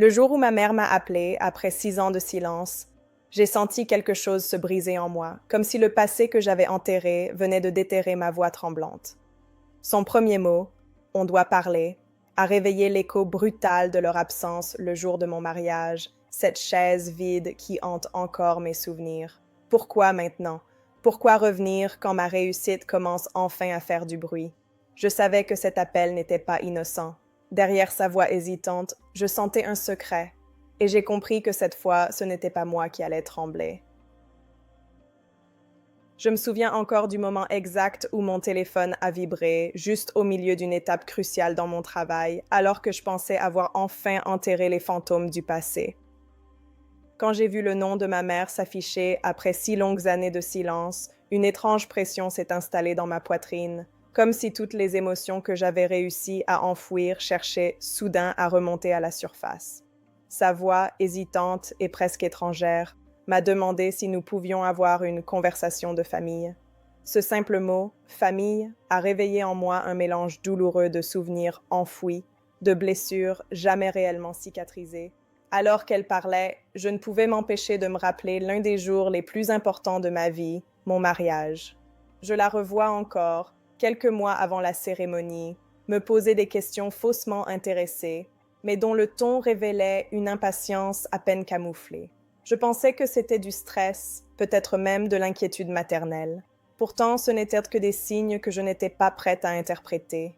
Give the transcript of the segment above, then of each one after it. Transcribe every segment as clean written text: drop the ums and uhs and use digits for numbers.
Le jour où ma mère m'a appelée, après 6 ans de silence, j'ai senti quelque chose se briser en moi, comme si le passé que j'avais enterré venait de déterrer ma voix tremblante. Son premier mot, on doit parler, a réveillé l'écho brutal de leur absence le jour de mon mariage, cette chaise vide qui hante encore mes souvenirs. Pourquoi maintenant? Pourquoi revenir quand ma réussite commence enfin à faire du bruit? Je savais que cet appel n'était pas innocent. Derrière sa voix hésitante, je sentais un secret, et j'ai compris que cette fois, ce n'était pas moi qui allais trembler. Je me souviens encore du moment exact où mon téléphone a vibré, juste au milieu d'une étape cruciale dans mon travail, alors que je pensais avoir enfin enterré les fantômes du passé. Quand j'ai vu le nom de ma mère s'afficher après 6 longues années de silence, une étrange pression s'est installée dans ma poitrine, comme si toutes les émotions que j'avais réussi à enfouir cherchaient soudain à remonter à la surface. Sa voix, hésitante et presque étrangère, m'a demandé si nous pouvions avoir une conversation de famille. Ce simple mot, famille, a réveillé en moi un mélange douloureux de souvenirs enfouis, de blessures jamais réellement cicatrisées. Alors qu'elle parlait, je ne pouvais m'empêcher de me rappeler l'un des jours les plus importants de ma vie, mon mariage. Je la revois encore, quelques mois avant la cérémonie, me poser des questions faussement intéressées, mais dont le ton révélait une impatience à peine camouflée. Je pensais que c'était du stress, peut-être même de l'inquiétude maternelle. Pourtant, ce n'étaient que des signes que je n'étais pas prête à interpréter.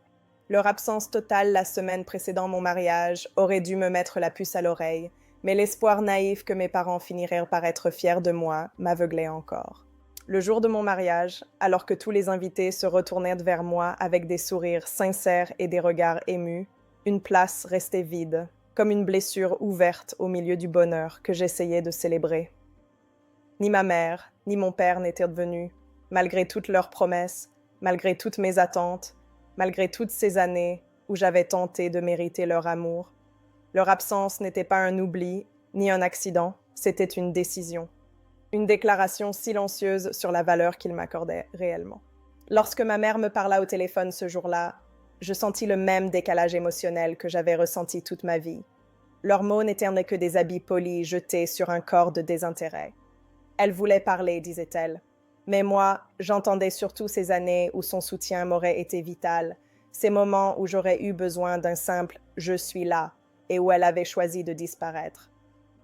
Leur absence totale la semaine précédant mon mariage aurait dû me mettre la puce à l'oreille, mais l'espoir naïf que mes parents finiraient par être fiers de moi m'aveuglait encore. Le jour de mon mariage, alors que tous les invités se retournèrent vers moi avec des sourires sincères et des regards émus, une place restait vide, comme une blessure ouverte au milieu du bonheur que j'essayais de célébrer. Ni ma mère, ni mon père n'étaient venus, malgré toutes leurs promesses, malgré toutes mes attentes, malgré toutes ces années où j'avais tenté de mériter leur amour. Leur absence n'était pas un oubli, ni un accident, c'était une décision. Une déclaration silencieuse sur la valeur qu'ils m'accordaient réellement. Lorsque ma mère me parla au téléphone ce jour-là, je sentis le même décalage émotionnel que j'avais ressenti toute ma vie. Leurs mots n'étaient que des habits polis jetés sur un corps de désintérêt. Elle voulait parler, disait-elle. Mais moi, j'entendais surtout ces années où son soutien m'aurait été vital, ces moments où j'aurais eu besoin d'un simple « je suis là » et où elle avait choisi de disparaître.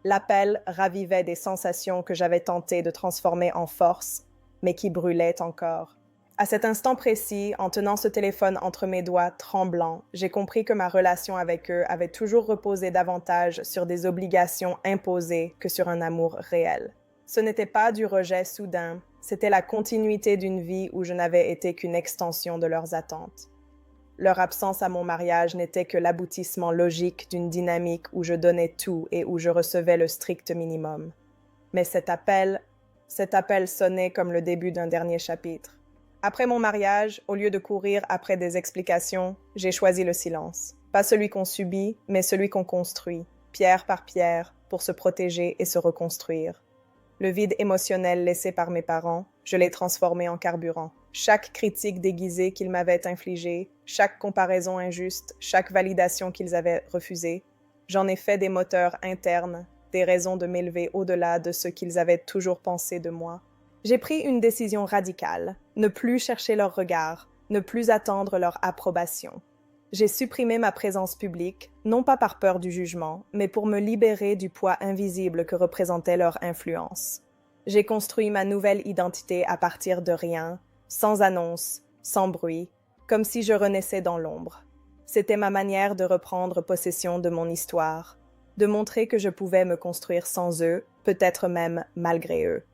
L'appel ravivait des sensations que j'avais tenté de transformer en force, mais qui brûlaient encore. À cet instant précis, en tenant ce téléphone entre mes doigts tremblants, j'ai compris que ma relation avec eux avait toujours reposé davantage sur des obligations imposées que sur un amour réel. Ce n'était pas du rejet soudain, c'était la continuité d'une vie où je n'avais été qu'une extension de leurs attentes. Leur absence à mon mariage n'était que l'aboutissement logique d'une dynamique où je donnais tout et où je recevais le strict minimum. Mais cet appel sonnait comme le début d'un dernier chapitre. Après mon mariage, au lieu de courir après des explications, j'ai choisi le silence. Pas celui qu'on subit, mais celui qu'on construit, pierre par pierre, pour se protéger et se reconstruire. Le vide émotionnel laissé par mes parents, je l'ai transformé en carburant. Chaque critique déguisée qu'ils m'avaient infligée, chaque comparaison injuste, chaque validation qu'ils avaient refusée, j'en ai fait des moteurs internes, des raisons de m'élever au-delà de ce qu'ils avaient toujours pensé de moi. J'ai pris une décision radicale, ne plus chercher leur regard, ne plus attendre leur approbation. J'ai supprimé ma présence publique, non pas par peur du jugement, mais pour me libérer du poids invisible que représentait leur influence. J'ai construit ma nouvelle identité à partir de rien, sans annonce, sans bruit, comme si je renaissais dans l'ombre. C'était ma manière de reprendre possession de mon histoire, de montrer que je pouvais me construire sans eux, peut-être même malgré eux.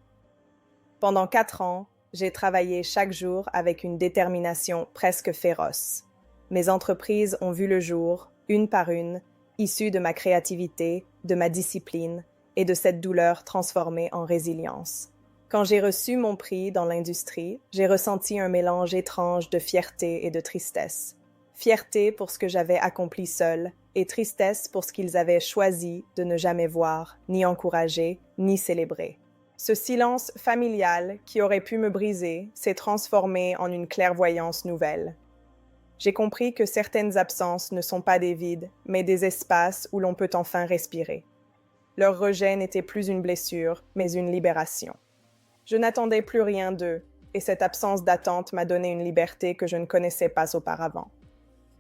Pendant 4 ans, j'ai travaillé chaque jour avec une détermination presque féroce. Mes entreprises ont vu le jour, une par une, issues de ma créativité, de ma discipline et de cette douleur transformée en résilience. Quand j'ai reçu mon prix dans l'industrie, j'ai ressenti un mélange étrange de fierté et de tristesse. Fierté pour ce que j'avais accompli seule et tristesse pour ce qu'ils avaient choisi de ne jamais voir, ni encourager, ni célébrer. Ce silence familial qui aurait pu me briser s'est transformé en une clairvoyance nouvelle. J'ai compris que certaines absences ne sont pas des vides, mais des espaces où l'on peut enfin respirer. Leur rejet n'était plus une blessure, mais une libération. Je n'attendais plus rien d'eux, et cette absence d'attente m'a donné une liberté que je ne connaissais pas auparavant.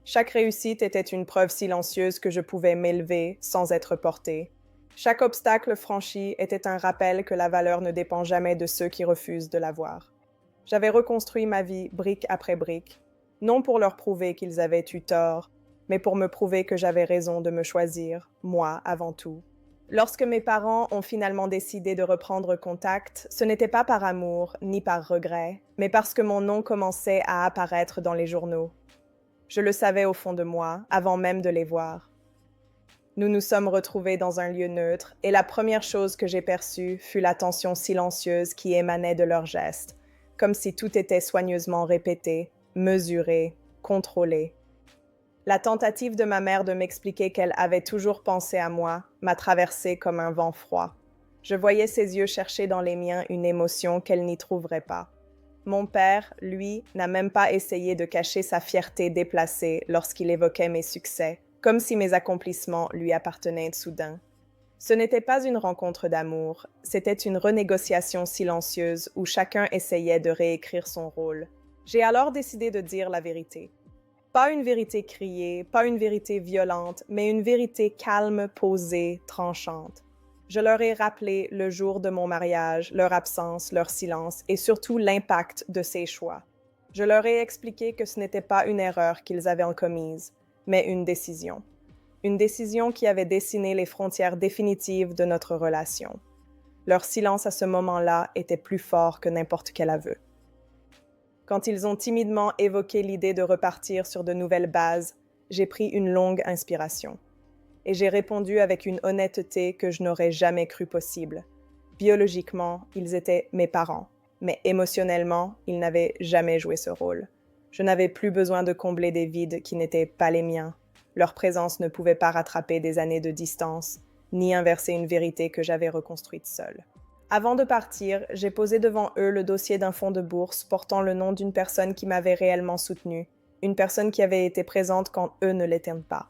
Chaque réussite était une preuve silencieuse que je pouvais m'élever sans être portée. Chaque obstacle franchi était un rappel que la valeur ne dépend jamais de ceux qui refusent de la voir. J'avais reconstruit ma vie brique après brique, non pour leur prouver qu'ils avaient eu tort, mais pour me prouver que j'avais raison de me choisir, moi avant tout. Lorsque mes parents ont finalement décidé de reprendre contact, ce n'était pas par amour ni par regret, mais parce que mon nom commençait à apparaître dans les journaux. Je le savais au fond de moi, avant même de les voir. Nous nous sommes retrouvés dans un lieu neutre, et la première chose que j'ai perçue fut la tension silencieuse qui émanait de leurs gestes, comme si tout était soigneusement répété, mesuré, contrôlé. La tentative de ma mère de m'expliquer qu'elle avait toujours pensé à moi m'a traversée comme un vent froid. Je voyais ses yeux chercher dans les miens une émotion qu'elle n'y trouverait pas. Mon père, lui, n'a même pas essayé de cacher sa fierté déplacée lorsqu'il évoquait mes succès, comme si mes accomplissements lui appartenaient soudain. Ce n'était pas une rencontre d'amour, c'était une renégociation silencieuse où chacun essayait de réécrire son rôle. J'ai alors décidé de dire la vérité. Pas une vérité criée, pas une vérité violente, mais une vérité calme, posée, tranchante. Je leur ai rappelé le jour de mon mariage, leur absence, leur silence et surtout l'impact de ces choix. Je leur ai expliqué que ce n'était pas une erreur qu'ils avaient commise, mais une décision. Une décision qui avait dessiné les frontières définitives de notre relation. Leur silence à ce moment-là était plus fort que n'importe quel aveu. Quand ils ont timidement évoqué l'idée de repartir sur de nouvelles bases, j'ai pris une longue inspiration. Et j'ai répondu avec une honnêteté que je n'aurais jamais cru possible. Biologiquement, ils étaient mes parents, mais émotionnellement, ils n'avaient jamais joué ce rôle. Je n'avais plus besoin de combler des vides qui n'étaient pas les miens. Leur présence ne pouvait pas rattraper des années de distance, ni inverser une vérité que j'avais reconstruite seule. Avant de partir, j'ai posé devant eux le dossier d'un fonds de bourse portant le nom d'une personne qui m'avait réellement soutenue, une personne qui avait été présente quand eux ne l'étaient pas.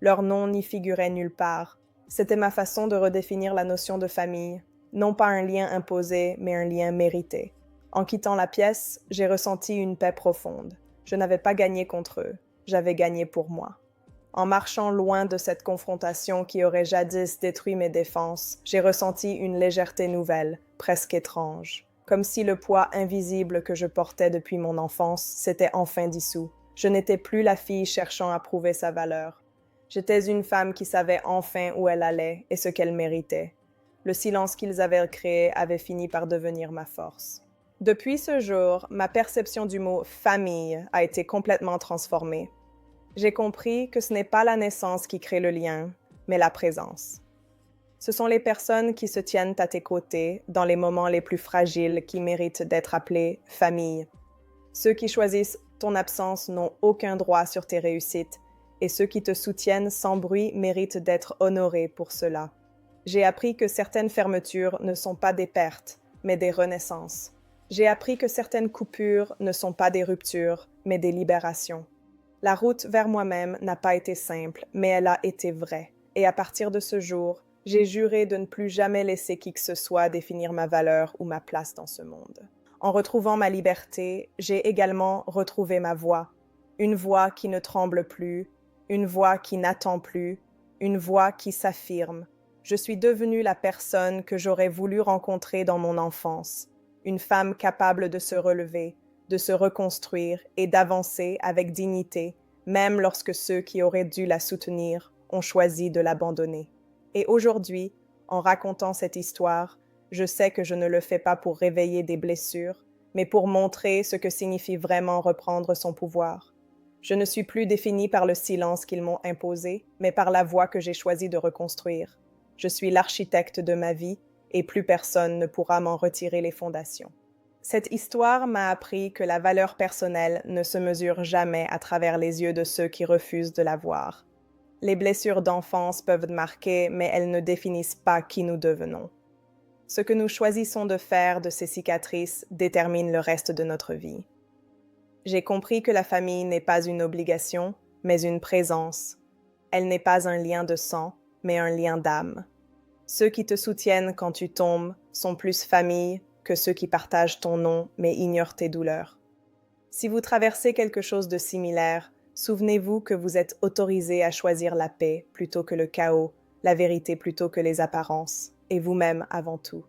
Leur nom n'y figurait nulle part. C'était ma façon de redéfinir la notion de famille, non pas un lien imposé, mais un lien mérité. En quittant la pièce, j'ai ressenti une paix profonde. Je n'avais pas gagné contre eux, j'avais gagné pour moi. En marchant loin de cette confrontation qui aurait jadis détruit mes défenses, j'ai ressenti une légèreté nouvelle, presque étrange. Comme si le poids invisible que je portais depuis mon enfance s'était enfin dissous. Je n'étais plus la fille cherchant à prouver sa valeur. J'étais une femme qui savait enfin où elle allait et ce qu'elle méritait. Le silence qu'ils avaient créé avait fini par devenir ma force. Depuis ce jour, ma perception du mot « famille » a été complètement transformée. J'ai compris que ce n'est pas la naissance qui crée le lien, mais la présence. Ce sont les personnes qui se tiennent à tes côtés dans les moments les plus fragiles qui méritent d'être appelées « famille ». Ceux qui choisissent ton absence n'ont aucun droit sur tes réussites, et ceux qui te soutiennent sans bruit méritent d'être honorés pour cela. J'ai appris que certaines fermetures ne sont pas des pertes, mais des renaissances. J'ai appris que certaines coupures ne sont pas des ruptures, mais des libérations. La route vers moi-même n'a pas été simple, mais elle a été vraie. Et à partir de ce jour, j'ai juré de ne plus jamais laisser qui que ce soit définir ma valeur ou ma place dans ce monde. En retrouvant ma liberté, j'ai également retrouvé ma voix. Une voix qui ne tremble plus, une voix qui n'attend plus, une voix qui s'affirme. Je suis devenue la personne que j'aurais voulu rencontrer dans mon enfance, une femme capable de se relever, de se reconstruire et d'avancer avec dignité, même lorsque ceux qui auraient dû la soutenir ont choisi de l'abandonner. Et aujourd'hui, en racontant cette histoire, je sais que je ne le fais pas pour réveiller des blessures, mais pour montrer ce que signifie vraiment reprendre son pouvoir. Je ne suis plus définie par le silence qu'ils m'ont imposé, mais par la voie que j'ai choisi de reconstruire. Je suis l'architecte de ma vie, et plus personne ne pourra m'en retirer les fondations. Cette histoire m'a appris que la valeur personnelle ne se mesure jamais à travers les yeux de ceux qui refusent de la voir. Les blessures d'enfance peuvent marquer, mais elles ne définissent pas qui nous devenons. Ce que nous choisissons de faire de ces cicatrices détermine le reste de notre vie. J'ai compris que la famille n'est pas une obligation, mais une présence. Elle n'est pas un lien de sang, mais un lien d'âme. Ceux qui te soutiennent quand tu tombes sont plus famille que ceux qui partagent ton nom mais ignorent tes douleurs. Si vous traversez quelque chose de similaire, souvenez-vous que vous êtes autorisé à choisir la paix plutôt que le chaos, la vérité plutôt que les apparences, et vous-même avant tout.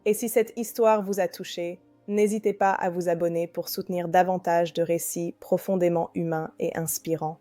Et si cette histoire vous a touché, n'hésitez pas à vous abonner pour soutenir davantage de récits profondément humains et inspirants.